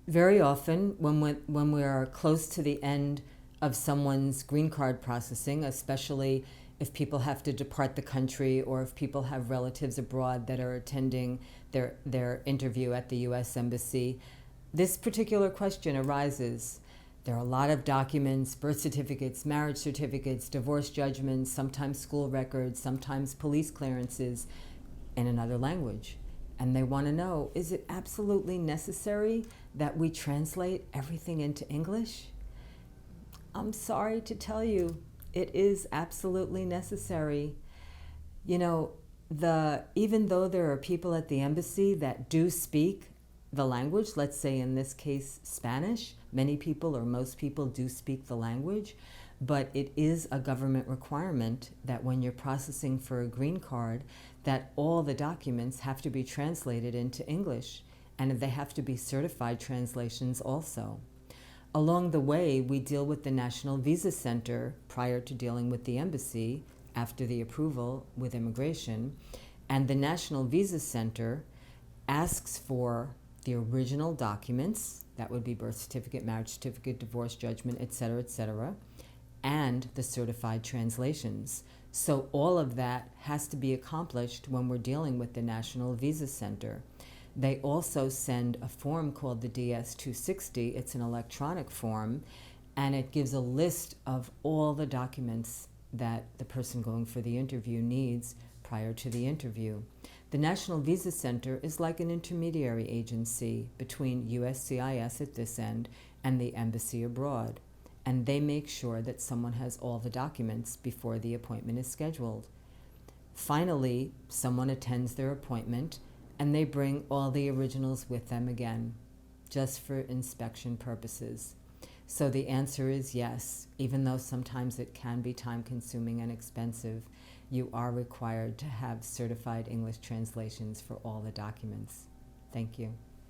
Very often, when we are close to the end of someone's green card processing, especially if people have to depart the country or if people have relatives abroad that are attending their interview at the U.S. Embassy, this particular question arises. There are a lot of documents, birth certificates, marriage certificates, divorce judgments, sometimes school records, sometimes police clearances in another language. And they want to know, is it absolutely necessary that we translate everything into English? I'm sorry to tell you, it is absolutely necessary. You know, even though there are people at the embassy that do speak the language, let's say in this case Spanish, many people or most people do speak the language, but it is a government requirement that when you're processing for a green card, that all the documents have to be translated into English, and they have to be certified translations also. Along the way, we deal with the National Visa Center prior to dealing with the embassy after the approval with immigration, and the National Visa Center asks for the original documents, that would be birth certificate, marriage certificate, divorce judgment, etc., and the certified translations. So all of that has to be accomplished when we're dealing with the National Visa Center. They also send a form called the DS-260. It's an electronic form, and it gives a list of all the documents that the person going for the interview needs prior to the interview. The National Visa Center is like an intermediary agency between USCIS at this end and the embassy abroad, and they make sure that someone has all the documents before the appointment is scheduled. Finally, someone attends their appointment and they bring all the originals with them again, just for inspection purposes. So the answer is yes, even though sometimes it can be time-consuming and expensive, you are required to have certified English translations for all the documents. Thank you.